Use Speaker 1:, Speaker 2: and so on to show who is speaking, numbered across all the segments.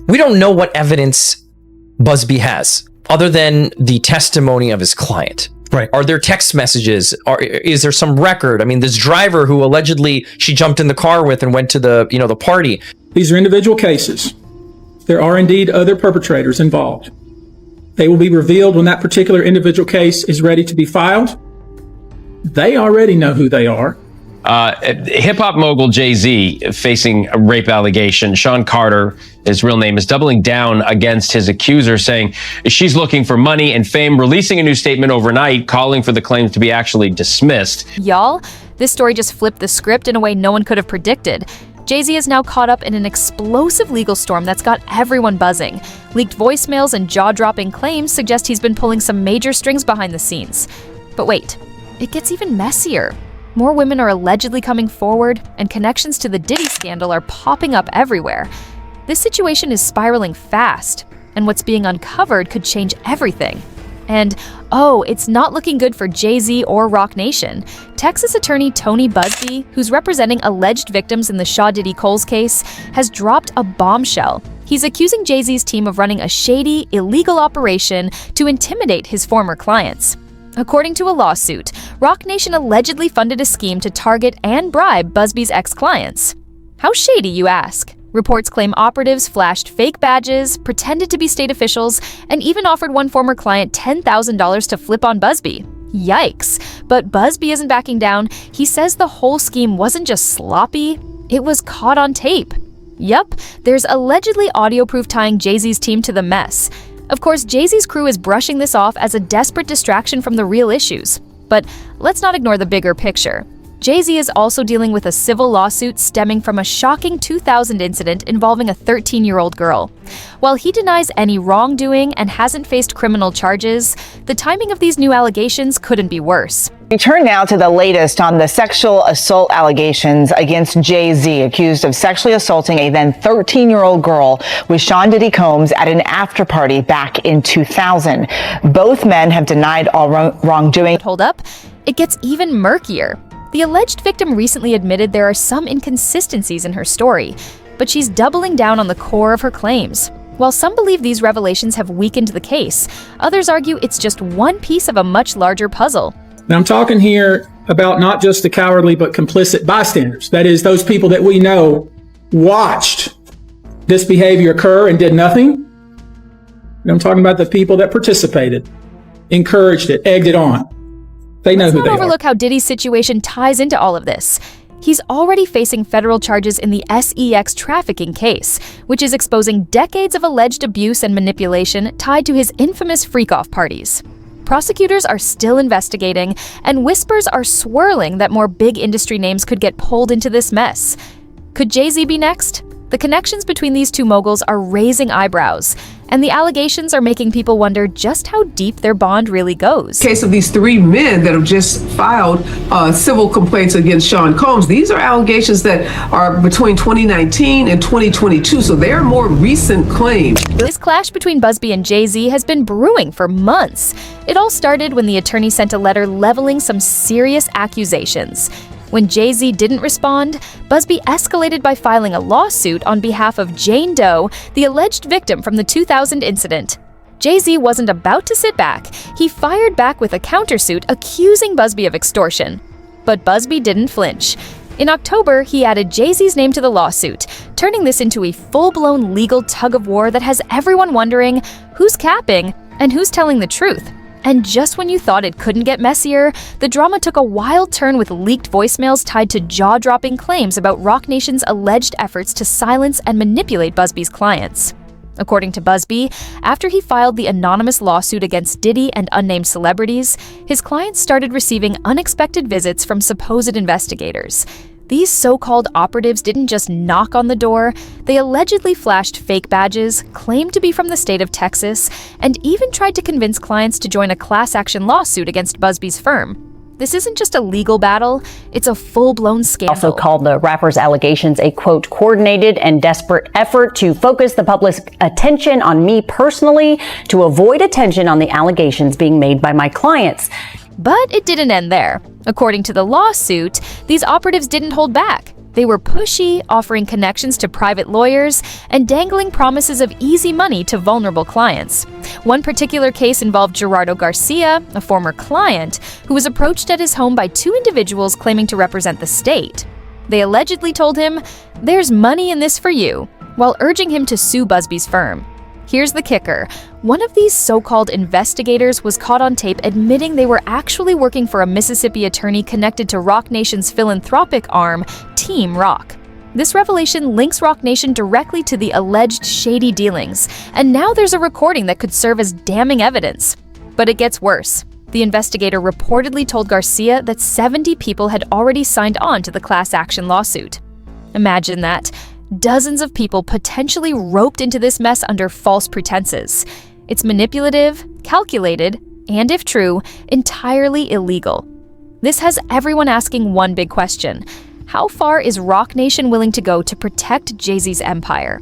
Speaker 1: We don't know what evidence Busby has other than the testimony of his client.
Speaker 2: Right.
Speaker 1: Are there text messages? Is there some record? I mean, this driver who allegedly she jumped in the car with and went to the party.
Speaker 3: These are individual cases. There are indeed other perpetrators involved. They will be revealed when that particular individual case is ready to be filed. They already know who they are.
Speaker 4: Hip-hop mogul Jay-Z facing a rape allegation. Sean Carter, his real name, is doubling down against his accuser, saying she's looking for money and fame, releasing a new statement overnight, calling for the claims to be actually dismissed.
Speaker 5: Y'all, this story just flipped the script in a way no one could have predicted. Jay-Z is now caught up in an explosive legal storm that's got everyone buzzing. Leaked voicemails and jaw-dropping claims suggest he's been pulling some major strings behind the scenes. But wait, it gets even messier. More women are allegedly coming forward, and connections to the Diddy scandal are popping up everywhere. This situation is spiraling fast, and what's being uncovered could change everything. And, oh, it's not looking good for Jay-Z or Roc Nation. Texas attorney Tony Busby, who's representing alleged victims in the Shaw Diddy Coles case, has dropped a bombshell. He's accusing Jay-Z's team of running a shady, illegal operation to intimidate his former clients. According to a lawsuit, Roc Nation allegedly funded a scheme to target and bribe Busby's ex-clients. How shady, you ask? Reports claim operatives flashed fake badges, pretended to be state officials, and even offered one former client $10,000 to flip on Busby. Yikes. But Busby isn't backing down. He says the whole scheme wasn't just sloppy, it was caught on tape. Yup, there's allegedly audio proof tying Jay-Z's team to the mess. Of course, Jay-Z's crew is brushing this off as a desperate distraction from the real issues. But let's not ignore the bigger picture. Jay-Z is also dealing with a civil lawsuit stemming from a shocking 2000 incident involving a 13-year-old girl. While he denies any wrongdoing and hasn't faced criminal charges, the timing of these new allegations couldn't be worse.
Speaker 6: We turn now to the latest on the sexual assault allegations against Jay-Z, accused of sexually assaulting a then 13-year-old girl with Sean Diddy Combs at an after-party back in 2000. Both men have denied all wrongdoing.
Speaker 5: But hold up, it gets even murkier. The alleged victim recently admitted there are some inconsistencies in her story, but she's doubling down on the core of her claims. While some believe these revelations have weakened the case, others argue it's just one piece of a much larger puzzle.
Speaker 3: Now, I'm talking here about not just the cowardly but complicit bystanders. That is, those people that we know watched this behavior occur and did nothing. And I'm talking about the people that participated, encouraged it, egged it on. They know who they are.
Speaker 5: Let's not overlook how Diddy's situation ties into all of this. He's already facing federal charges in the SEX trafficking case, which is exposing decades of alleged abuse and manipulation tied to his infamous freak-off parties. Prosecutors are still investigating, and whispers are swirling that more big industry names could get pulled into this mess. Could Jay-Z be next? The connections between these two moguls are raising eyebrows, and the allegations are making people wonder just how deep their bond really goes.
Speaker 7: Case of these three men that have just filed civil complaints against Sean Combs. These are allegations that are between 2019 and 2022, so they're more recent claims.
Speaker 5: This clash between Busby and Jay-Z has been brewing for months. It all started when the attorney sent a letter leveling some serious accusations. When Jay-Z didn't respond, Busby escalated by filing a lawsuit on behalf of Jane Doe, the alleged victim from the 2000 incident. Jay-Z wasn't about to sit back. He fired back with a countersuit accusing Busby of extortion. But Busby didn't flinch. In October, he added Jay-Z's name to the lawsuit, turning this into a full-blown legal tug-of-war that has everyone wondering who's capping and who's telling the truth. And just when you thought it couldn't get messier, the drama took a wild turn with leaked voicemails tied to jaw-dropping claims about Roc Nation's alleged efforts to silence and manipulate Busby's clients. According to Busby, after he filed the anonymous lawsuit against Diddy and unnamed celebrities, his clients started receiving unexpected visits from supposed investigators. These so-called operatives didn't just knock on the door, they allegedly flashed fake badges, claimed to be from the state of Texas, and even tried to convince clients to join a class action lawsuit against Busby's firm. This isn't just a legal battle, it's a full-blown scandal.
Speaker 8: Also called the rapper's allegations a, quote, coordinated and desperate effort to focus the public's attention on me personally to avoid attention on the allegations being made by my clients.
Speaker 5: But it didn't end there. According to the lawsuit, these operatives didn't hold back. They were pushy, offering connections to private lawyers, and dangling promises of easy money to vulnerable clients. One particular case involved Gerardo Garcia, a former client, who was approached at his home by two individuals claiming to represent the state. They allegedly told him, "There's money in this for you," while urging him to sue Busby's firm. Here's the kicker. One of these so-called investigators was caught on tape admitting they were actually working for a Mississippi attorney connected to Roc Nation's philanthropic arm, Team Roc. This revelation links Roc Nation directly to the alleged shady dealings, and now there's a recording that could serve as damning evidence. But it gets worse. The investigator reportedly told Garcia that 70 people had already signed on to the class action lawsuit. Imagine that. Dozens of people potentially roped into this mess under false pretenses. It's manipulative, calculated, and if true, entirely illegal. This has everyone asking one big question. How far is Roc Nation willing to go to protect Jay-Z's empire?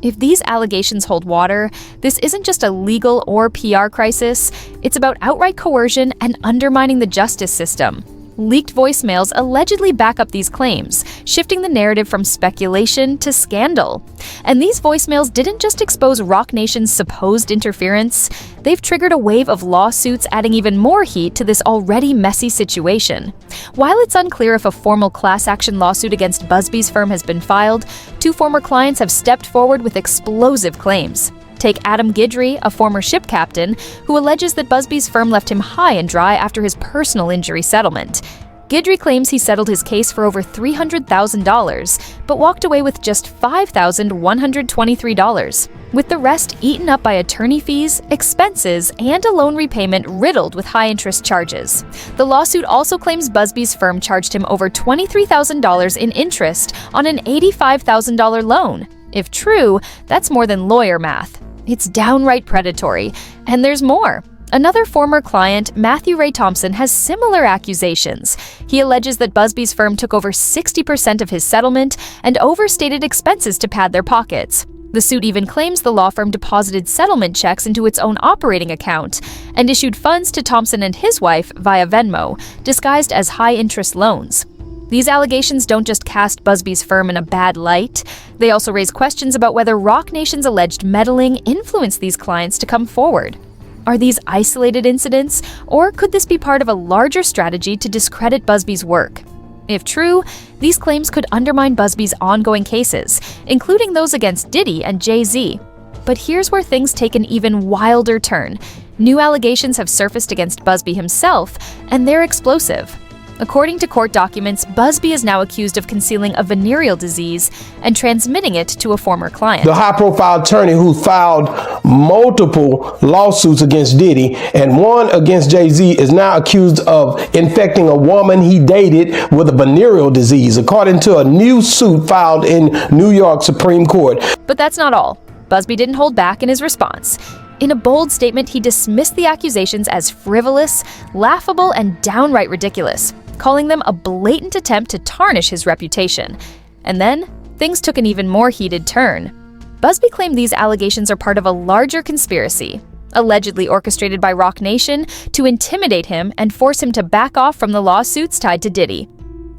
Speaker 5: If these allegations hold water, this isn't just a legal or PR crisis, it's about outright coercion and undermining the justice system. Leaked voicemails allegedly back up these claims, shifting the narrative from speculation to scandal. And these voicemails didn't just expose Roc Nation's supposed interference, they've triggered a wave of lawsuits adding even more heat to this already messy situation. While it's unclear if a formal class action lawsuit against Busby's firm has been filed, two former clients have stepped forward with explosive claims. Take Adam Guidry, a former ship captain, who alleges that Busby's firm left him high and dry after his personal injury settlement. Guidry claims he settled his case for over $300,000, but walked away with just $5,123, with the rest eaten up by attorney fees, expenses, and a loan repayment riddled with high-interest charges. The lawsuit also claims Busby's firm charged him over $23,000 in interest on an $85,000 loan. If true, that's more than lawyer math. It's downright predatory. And there's more. Another former client, Matthew Ray Thompson, has similar accusations. He alleges that Busby's firm took over 60% of his settlement and overstated expenses to pad their pockets. The suit even claims the law firm deposited settlement checks into its own operating account and issued funds to Thompson and his wife via Venmo, disguised as high-interest loans. These allegations don't just cast Busby's firm in a bad light, they also raise questions about whether Roc Nation's alleged meddling influenced these clients to come forward. Are these isolated incidents, or could this be part of a larger strategy to discredit Busby's work? If true, these claims could undermine Busby's ongoing cases, including those against Diddy and Jay-Z. But here's where things take an even wilder turn. New allegations have surfaced against Busby himself, and they're explosive. According to court documents, Busby is now accused of concealing a venereal disease and transmitting it to a former client.
Speaker 2: The high-profile attorney who filed multiple lawsuits against Diddy and one against Jay-Z is now accused of infecting a woman he dated with a venereal disease, according to a new suit filed in New York Supreme Court.
Speaker 5: But that's not all. Busby didn't hold back in his response. In a bold statement, he dismissed the accusations as frivolous, laughable, and downright ridiculous, calling them a blatant attempt to tarnish his reputation. And then, things took an even more heated turn. Busby claimed these allegations are part of a larger conspiracy, allegedly orchestrated by Roc Nation to intimidate him and force him to back off from the lawsuits tied to Diddy.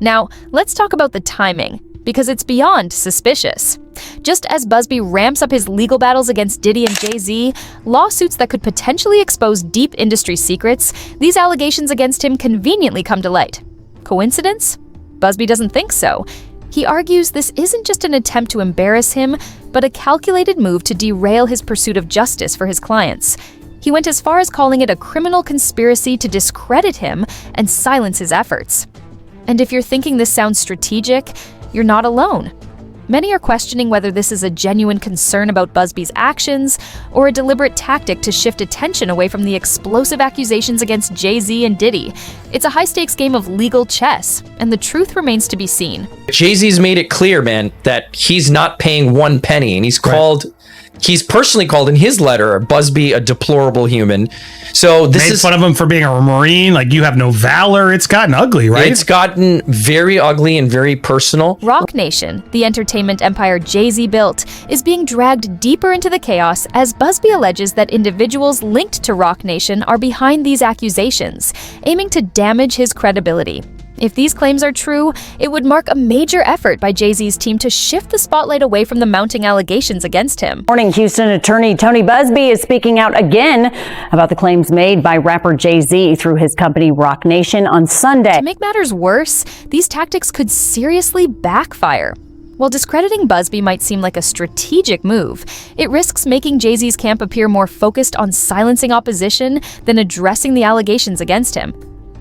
Speaker 5: Now, let's talk about the timing, because it's beyond suspicious. Just as Busby ramps up his legal battles against Diddy and Jay-Z, lawsuits that could potentially expose deep industry secrets, these allegations against him conveniently come to light. Coincidence? Busby doesn't think so. He argues this isn't just an attempt to embarrass him, but a calculated move to derail his pursuit of justice for his clients. He went as far as calling it a criminal conspiracy to discredit him and silence his efforts. And if you're thinking this sounds strategic, you're not alone. Many are questioning whether this is a genuine concern about Busby's actions or a deliberate tactic to shift attention away from the explosive accusations against Jay-Z and Diddy. It's a high-stakes game of legal chess, and the truth remains to be seen.
Speaker 1: Jay-Z's made it clear, man, that he's not paying one penny, and he's personally called in his letter Busby a deplorable human. So this
Speaker 9: made fun of him for being a Marine, like you have no valor. It's gotten ugly, right?
Speaker 1: It's gotten very ugly and very personal.
Speaker 5: Roc Nation, the entertainment empire Jay-Z built, is being dragged deeper into the chaos as Busby alleges that individuals linked to Roc Nation are behind these accusations, aiming to damage his credibility. If these claims are true, it would mark a major effort by Jay-Z's team to shift the spotlight away from the mounting allegations against him.
Speaker 8: Morning, Houston attorney Tony Busby is speaking out again about the claims made by rapper Jay-Z through his company Roc Nation on Sunday.
Speaker 5: To make matters worse, these tactics could seriously backfire. While discrediting Busby might seem like a strategic move, it risks making Jay-Z's camp appear more focused on silencing opposition than addressing the allegations against him.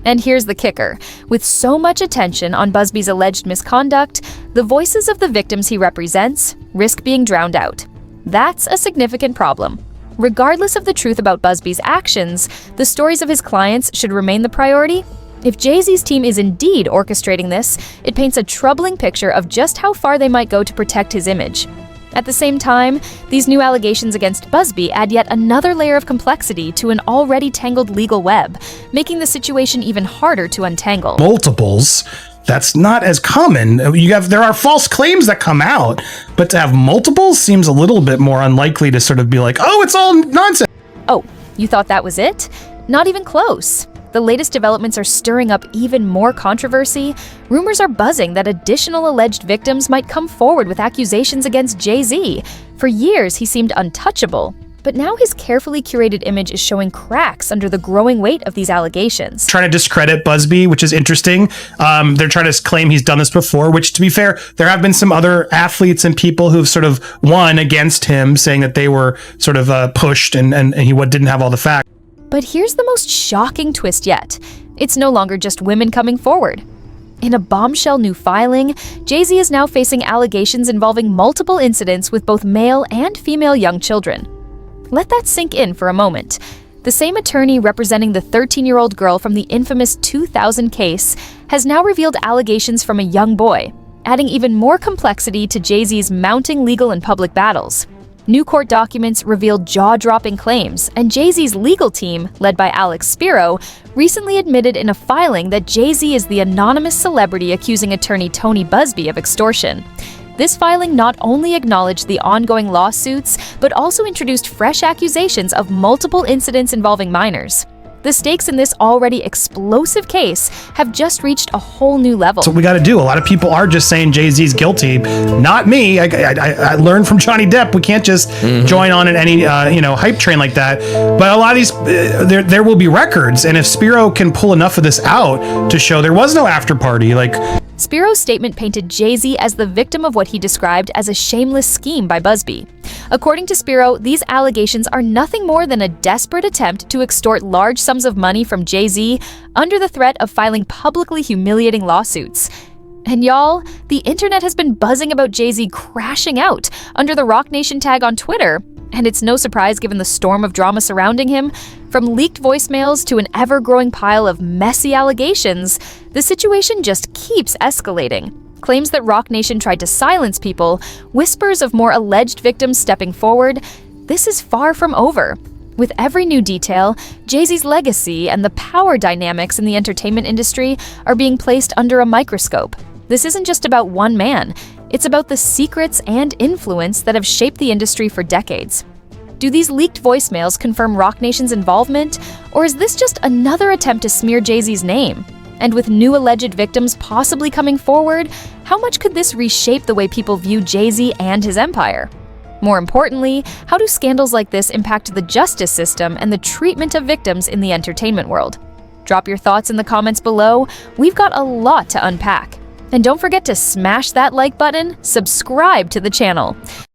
Speaker 5: And here's the kicker. With so much attention on Busby's alleged misconduct, the voices of the victims he represents risk being drowned out. That's a significant problem. Regardless of the truth about Busby's actions, the stories of his clients should remain the priority. If Jay-Z's team is indeed orchestrating this, it paints a troubling picture of just how far they might go to protect his image. At the same time, these new allegations against Busby add yet another layer of complexity to an already tangled legal web, making the situation even harder to untangle.
Speaker 9: Multiples, that's not as common. There are false claims that come out, but to have multiples seems a little bit more unlikely to sort of be like, oh, it's all nonsense.
Speaker 5: Oh, you thought that was it? Not even close. The latest developments are stirring up even more controversy. Rumors are buzzing that additional alleged victims might come forward with accusations against Jay-Z. For years, he seemed untouchable. But now his carefully curated image is showing cracks under the growing weight of these allegations.
Speaker 9: Trying to discredit Busby, which is interesting. They're trying to claim he's done this before, which, to be fair, there have been some other athletes and people who've sort of won against him, saying that they were sort of pushed and he didn't have all the facts.
Speaker 5: But here's the most shocking twist yet. It's no longer just women coming forward. In a bombshell new filing, Jay-Z is now facing allegations involving multiple incidents with both male and female young children. Let that sink in for a moment. The same attorney representing the 13-year-old girl from the infamous 2000 case has now revealed allegations from a young boy, adding even more complexity to Jay-Z's mounting legal and public battles. New court documents revealed jaw-dropping claims, and Jay-Z's legal team, led by Alex Spiro, recently admitted in a filing that Jay-Z is the anonymous celebrity accusing attorney Tony Busby of extortion. This filing not only acknowledged the ongoing lawsuits, but also introduced fresh accusations of multiple incidents involving minors. The stakes in this already explosive case have just reached a whole new level.
Speaker 9: That's what we got to do. A lot of people are just saying Jay-Z's guilty. Not me. I learned from Johnny Depp. We can't just join on at any hype train like that. But a lot of these, there will be records, and if Spiro can pull enough of this out to show there was no after party,
Speaker 5: Spiro's statement painted Jay-Z as the victim of what he described as a shameless scheme by Busby. According to Spiro, these allegations are nothing more than a desperate attempt to extort large sums of money from Jay-Z under the threat of filing publicly humiliating lawsuits. And y'all, the internet has been buzzing about Jay-Z crashing out under the Roc Nation tag on Twitter. And it's no surprise given the storm of drama surrounding him. From leaked voicemails to an ever-growing pile of messy allegations, the situation just keeps escalating. Claims that Roc Nation tried to silence people, whispers of more alleged victims stepping forward. This is far from over. With every new detail, Jay-Z's legacy and the power dynamics in the entertainment industry are being placed under a microscope. This isn't just about one man. It's about the secrets and influence that have shaped the industry for decades. Do these leaked voicemails confirm Roc Nation's involvement, or is this just another attempt to smear Jay-Z's name? And with new alleged victims possibly coming forward, how much could this reshape the way people view Jay-Z and his empire? More importantly, how do scandals like this impact the justice system and the treatment of victims in the entertainment world? Drop your thoughts in the comments below. We've got a lot to unpack. And don't forget to smash that like button, subscribe to the channel.